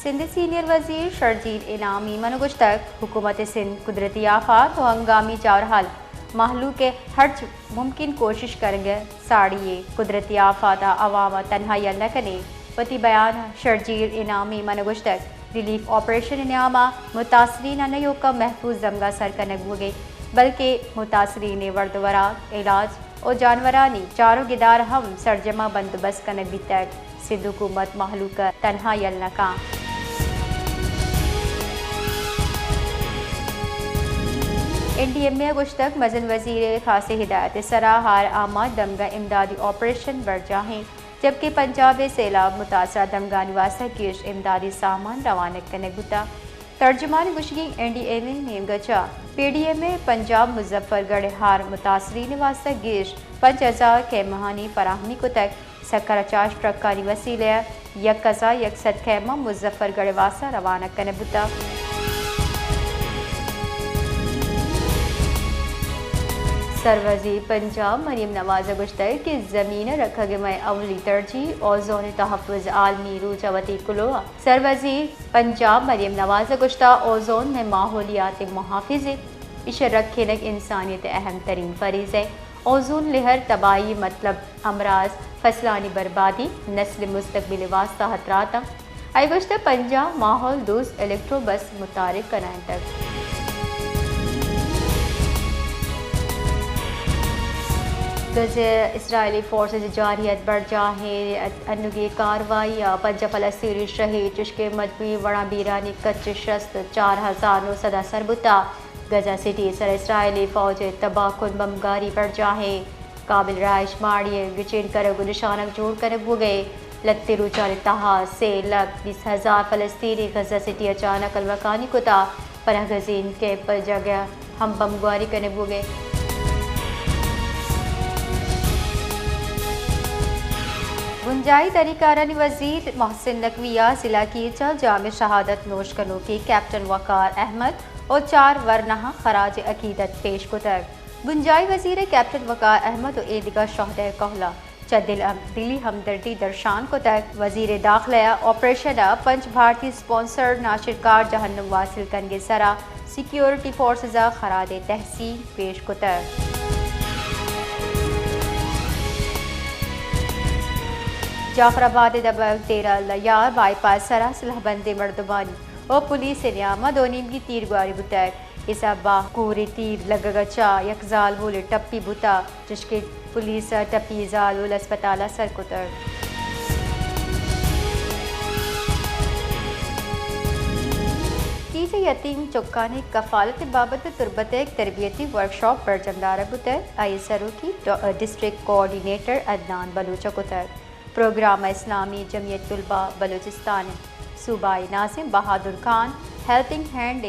Sindh senior वजीर शर्जील इनामी मनगुश्तक हुकूमत सिंध कुदरती आफात व हंगामी चारहाल महलू के हर मुमकिन कोशिश करेंगे साड़िए कुदरती आफात अवाम तनहाई न कने पति बयान शर्जील इनामी मनगुश्तक रिलीफ ऑपरेशन इनामा मुतासरीन नयो का महफूज जमगा सर कनक हो गई बल्कि मुतासरीन वर्दवरा इलाज और जानवरानी चारों गिदार हम सरजमा बंदोबस्त कनक भी तक सिंध हुकूमत महलू का तनहा यल नका NDMA गुश्तक मजन वजीर खास हिदायत सरा हार आमाद दमगा इमदादी ऑपरेशन बढ़ जाएँ जबकि पंजाब सैलाब मुतासरा दमगा निवासा कीश इमदादी सामान रवाना करने गुता तर्जमान गुशगी NDMA नेम गचा PDMA पंजाब मुजफ्फरगढ़ हार मुतासरी निवासा गिश 5000 खेमहानी फराहमी को तक 50 ट्रक का वसीले यकजा यकसद खेमा मुजफ्फरगढ़ वासा रवाना करने बुता सरवजी पंजाब मरीम नवाज गुश्तर की ज़मीन रखा गए अवली तरजीह ओजोन तहफ़्फ़ुज़ आलमी रूजावती कुलोआ सरवजी पंजाब मरीम नवाज गुश्ता ओजोन में माहौलियात मुहाफ़िज़ इश रखे नक इंसानियत अहम तरीन फरीज़ है ओजोन लहर तबाही मतलब अमराज फसलानी बर्बादी नस्ल मुस्तकबिल वास्ता खतरात आई गुश्ता पंजाब माहौल दोस्त इलेक्ट्रो बस मुतारिफ कराएं तक गज़े इसराइली फोर्सेज जारियत बढ़ जाहे अनुगी कार्रवाई पंज फलस्तीनी शहीद चुश्के मजबूरी वड़ा बीरानी कच्च शस्त 4900 सरबुता गजा सिटी सर इसराइली फौज तबाहकुन बमगारी बढ़ जाहे काबिल राइश माड़िए गिचेन कर निशानक जोड़ कर हो गए लत्ते रुचान तहा से लग 20,000 फलस्तीनी गजा सिटी अचानक अलवकानी कुता पनह गजीन के पर जगह हम बमगारी करने हो गए गुंजाई तरीकारानी वजीर मोहसिन नकविया जिला की चल जाम शहादत नोश कनो के कैप्टन वकार अहमद और 4 वरना खराज अकीदत पेश को तक गुंजाई वजीर कैप्टन वकार अहमद और ईदगा शहद कहला दिली हमदर्दी दर्शान को तक वजीर दाखिला ऑपरेशन पंच भारतीय स्पॉन्सर नाशिरकार जहन्नुम वासिल कनगे सरा सिक्योरिटी फोर्सेज खराज तहसीन पेश को तक जाफराबाद दबल 13 लयार बाईपास सरा सलाहबंदी मर्दबानी और पुलिस नियामा दोनीम की तीर गुआरी बुतक इसबा कोरे तीर लगगचा यकजाल बोले टप्पी बुता जिसके पुलिस टप्पी जाल बोल अस्पताल सर कुतर कीजे यतीम चौकाने कफालत बाबत तुरबत एक तरबियती वर्कशॉप पर जमदार बुतर आई सरू की डिस्ट्रिक्ट कोऑर्डिनेटर अदनान बलूचा कुतर प्रोग्राम इस्लामी जमीयत तुलबा बलूचिस्तान सूबाई Nasim Bahadur Khan helping hand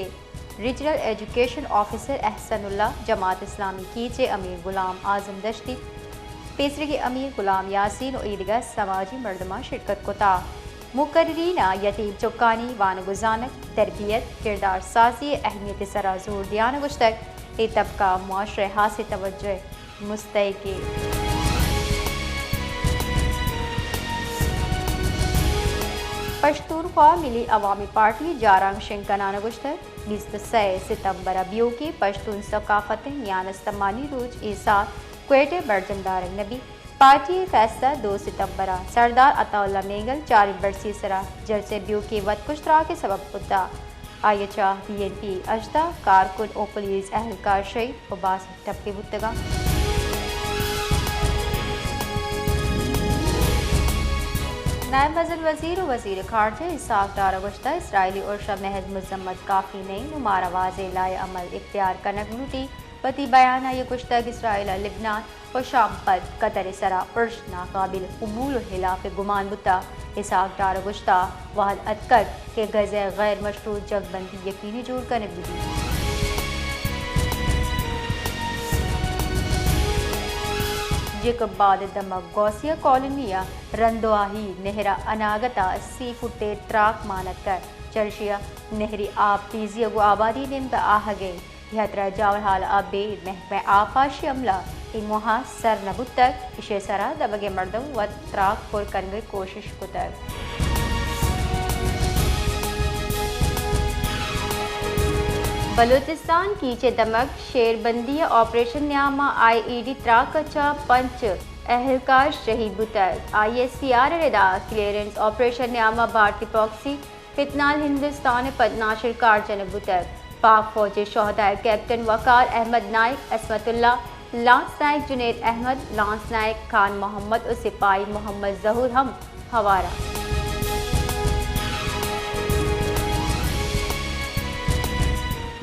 regional education officer Ehsanullah Jamaat Islami कीचे अमीर गुलाम आजम दश्ती पेसरे के अमीर गुलाम यासीन और ईदगा समाजी मर्दमा शिरकत को था मुकर्रीना यतीम चौकानी वान गुजानक तरबियत किरदार साजी अहमियत सरा जोर दियान गुश्तक ए तबका मुआशरे हासिल तवज्जो मुस्तैके पश्तूनख्वा मिली अवामी पार्टी जारंग शिंकनान गुश्तर 26 सितंबर अबियो की पश्तून सकाफत न्यानस्तमानी रोज ईसा क्वेटे बरजमदार नबी पार्टी फैसला 2 सितंबर सरदार अताउल्ला मेंगल 4 बरसी सरा जलसे बियो के वत कुश्तरा के सबब पुद्दा आयचा BNP अजदा कारकुन ओ पुलिस अहलकार शहीद उबास टप्पी बुतगा नायब वज़ीर वजीर और वजीर खारजा इसाक डार गुश्ता इसराइली उर्शा महज मजम्मत काफ़ी नहीं नुमार आवाज़ लाए अमल इख्तियार कनक लूटी पति बयान ये गुश्तक इसराइल लिबनान और शाम पर कतर सरा उर्श नाकाबिल कबूल हिलाफ गुमान बुता इसाक डार गुश्ता वाहद अतकर के गज़े गैर मशरूत जगबंदी यकीनी जोड़ कनक दी जिक बाद दमक गौसिया कॉलोनिया रंदोआही नेहरा अनागता सी फुटे त्राक मानक कर चर्शिया नेहरी आप पीजिया गो आबादी निम्द आह गए यहतरा जावरहाल आबे महकमे आपाशी अमला इन वहाँ सर नबुतक इशे सरा दबगे मर्दम व त्राक पुर करने कोशिश कुतर बलूचिस्तान की चेदमक शेरबंदी ऑपरेशन न्यामा IED त्राकचा पंच एहलकार शहीद बुतर ISCR रिदा क्लियरेंस ऑपरेशन न्यामा भारतीय प्रॉक्सी फितनाल हिंदुस्तान पदनाशिर कारजन बुतर पाक फौजी शोहदा कैप्टन वकार अहमद नाइक असमतुल्ला लांस नायक जुनेद अहमद लांस नायक खान मोहम्मद और सिपाही मोहम्मद जहूर हम हवारा।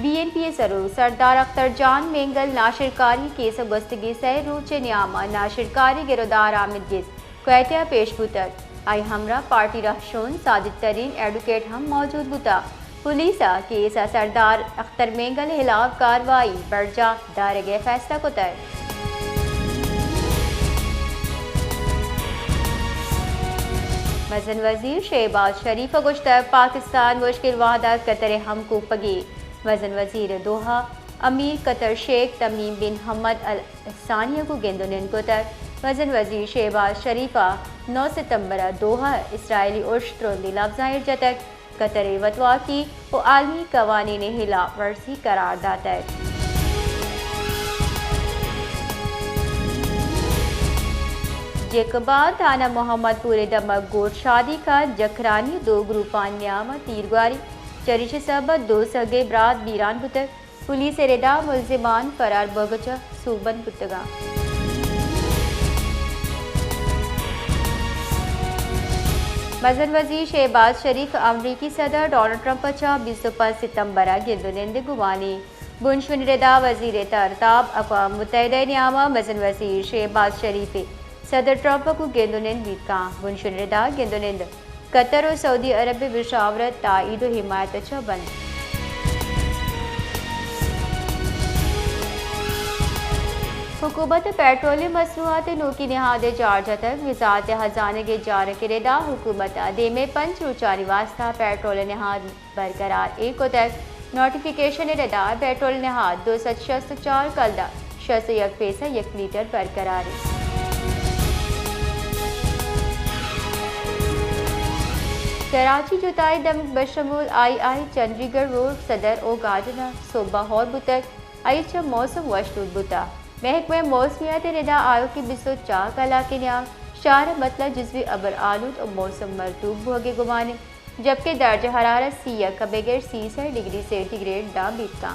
BNP सरू सरदार अख्तर जान मेंगल नाशिरकारी केस गस्तगी सह रूचे न्यामा नाशिरकारी गिरदार आमिद गिस क्वैतिया पेश बुतर आई हमरा पार्टी रहशोन साजिद तरीन एडवोकेट हम मौजूद बुता पुलिसा केस सरदार अख्तर मेंगल खिलाफ कार्रवाई बर्जा दारगे फैसला को तय। मजन वजीर शहबाज शरीफ गुश्तर पाकिस्तान मुश्किल वादा कतर हम को पगी वजन वजीर दोहा अमीर कतर शेख तमीम बिन हमद अल सानिया को गेंदोन कोतर वजन वजीर शहबाज शरीफा 9 सितंबर दोहा इसराइली उश्त्रोंदी लफ्जायर जतक कतर वतवा की वो आलमी कवानीन खिलाफ वर्जी करार दाता है। जेकबाद थाना मोहम्मदपुर दमक गोट शादी का जखरानी 2 ग्रुपान न्यामा तीरगारी चरिश सबत 2 सगे ब्रात बीरान पुतर पुलिस रेदा मुलजिमान फरार बगचा सूबन पुतगा। मजन वजीर शहबाज शरीफ अमरीकी सदर डोनाल्ड ट्रंप 25 सितंबर गिरदुनिंद गुवानी बुनशुन रेदा वजीर तरताब अक़वाम मुत्तहिदा न्यामा मजन वजीर शहबाज शरीफ सदर ट्रंप को गेंदुनिंद बीतका बुनशुन रेदा गेंदुनिंद कतर और सऊदी अरब में विशावरत ताईद और हिमायत बंद। हुकूमत पेट्रोलियम मसनूआत नोकी निहादे जारजा तक वजारत खजाना के जार के रेदा हुकूमत दे में पंच रुचारी वास्ता पेट्रोल निहाद बरकरार एक तक नोटिफिकेशन रेदा पेट्रोल निहाद 264 कलदा 601 पैसा 1 लीटर बरकरार। कराची जुताई दम बशमूल II चंडीगढ़ रोड सदर ओ गार्डना सोबा हौर बुतक आइचा मौसम वशदूद बुता महकमे मौसमियात रिदा आयोग की 204 कला के न्याम शार मतलब जिसवी अबर आलूद और मौसम मरतूब भोगे गुमाने जबकि दर्ज हरारत सी या कबेगर 30 डिग्री सेंटीग्रेड दा बीतता।